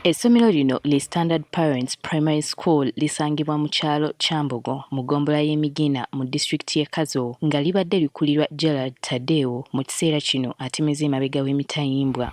Essomero lino li Standard Parents Primary School lisangibwa mu kyalo Kyambogo mu ggombolola y'Emigina mu disitulikiti y'e Kazo nga libadde likulirwa Gerald Tadeo mu kiseera kino atemeza emabega w'emitayimbwa.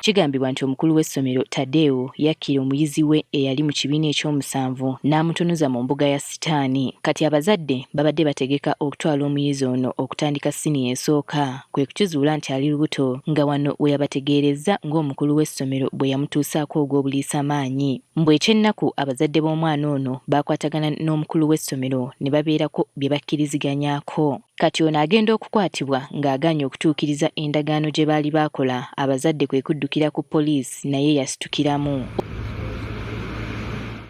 Kigambibwa nti omukulu w'essomero Tadeo yakkira omuyizi we eyali mu kibiina ekyomusanvu n'amutunuza mu mbuga ya sitaani. Kati abazadde babadde bategeka okutwala omuyizi ono okutandika siniya esooka kwe kukizuula nti ali lubuto nga wano we yabategeerezza ng'omukulu w'essomero bwe yamutuusaako ogw'obuliisamaanyi. Mbwe ekyennaku abazadde b'omwana ono baakwatagana n'omukulu w'essomero ne babeerako bye bakkiriziganyaako. Kati ono agenda okukwatibwa ng'agaanye okutuukiriza endagaano gye baali baakola, abazadde kwe kuddukira ku poliisi naye yasitukiramu.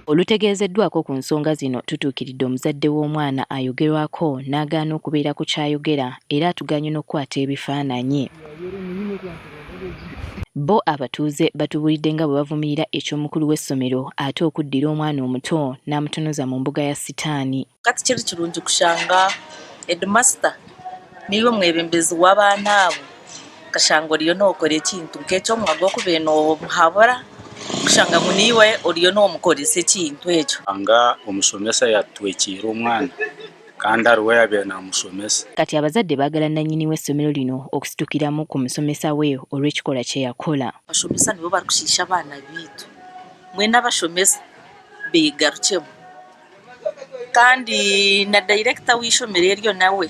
Olutegeezeddwako ku nsonga zino tutuukiridde omuzadde w'omwana ayogerwako n'agaana okubeera ku kyayogera era atuganye n'okukwata ebifaananyi. Bo abatuuze batubuulidde nga bwe bavumirira eky'omukulu w'essomero ate okuddira omwana omuto n'amutunuza mu mbuga ya sitaani. Kati kiri kirungi kushanga headmaster niwe mwebembezi w'abaana abo kashanga oriyo n'okora ekintu nk'ekyo mwaga okubeera n'omuhabura kushanga ngu niwe oriyo n'omukoresa ekintu ekyo. Anga omusomesa yatwekire omwana kandi ariwe yabeera n'amusomesa. Kati abazadde baagala nannyini w'essomero lino okusitukiramu ku musomesa we olw'ekikolwa kye yakola. Abashomesa nibo barikushiisha abaana baitu, mwena abashomesa beegarukemu kandi na director w'ishomero eryo nawe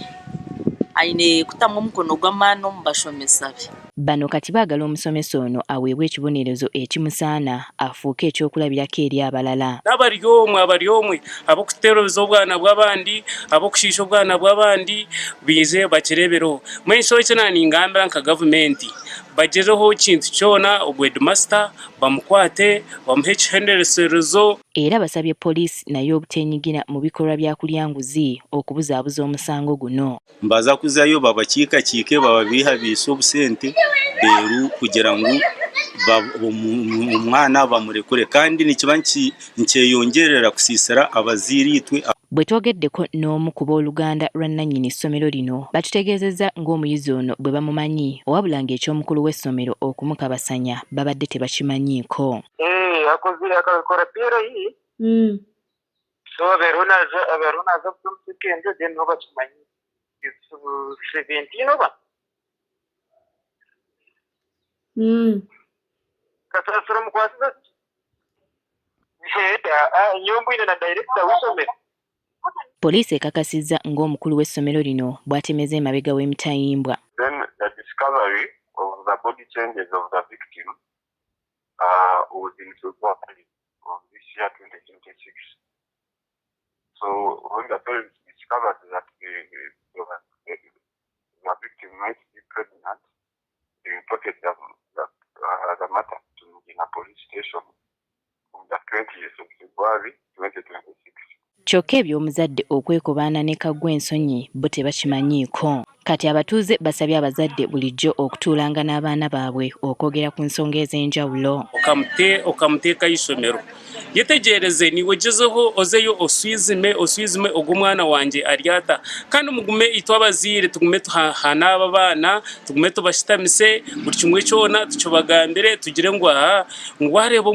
aine kutamu omukono gw'amaani omu bashomesa be. Bano kati baagala omusomesa ono aweebwe ekibonerezo ekimusaana afuuke ekyokulabirako eri abalala. Abali omwe ab'okuteereza obwana bw'abandi ab'okushiisha obwana bw'abandi bize bakirebereho. Mwenso ekyo ningambira nka gavumenti bagezeho ekintu kyona headmaster bamukwate bamuhe ekihendereserezo. Era basabye poliisi nayo obuteenyigira mu bikolwa bya kulyanguzi okubuzaabuza omusango guno. Mbaza kuzayo babakiikakiike bababiihabiise obusente beeru kugira ngu omwana bamurekure kandi nikiba nkyeyongerera kusiisira abaziiritwe. Bwe twogeddeko n'omu ku booluganda lwa nannyini ssomero lino batutegeezezza ng'omuyizi ono bwe bamumanyi wabula ng'eky'omukulu w'essomero okumukabasanya babadde tebakimanyiiko. Akakora pira hii so veronaza kutumsikendo then noba chimanyi 17 noba kasasura mukwasiza nyombo ine na director w'issomero. Poliisi ekakasizza ng'omukulu w'essomero lino bw'atemeza emabega w'emitayimbwa. Then the discovery of the body changes of the victim was in February of this year 2026. So when the parents discovered that the victim might be pregnant, they reported the matter to Mugina police station on the 20th of February 2026. Kyokka eby'omuzadde okwekobaana ne kagwa ensonyi bo tebakimanyiiko. Kati abatuuze basabye abazadde bulijjo okutuulanga n'abaana baabwe okwogera ku nsonga ez'enjawulo. Okamuteeka y'issomero yetegereze niwegezeho ozeyo oswizime ogw'omwana wange aryata kandi mugume itwe abaziire tugume tuhana aba baana tugume tubashitamise buli kimwe kyona tukibagambire tugire ngu ngwareba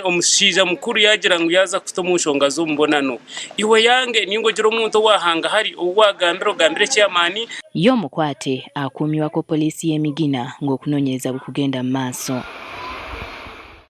omushaija mukuru yagira ngu yaza kuta mu nshonga z'omubonano iwe yange ningogira omuntu owahanga hari ogambire kyamaani. Y'omukwate akuumibwa ku poliisi y'Emigina ng'okunoonyereza bwe kugenda mu maaso.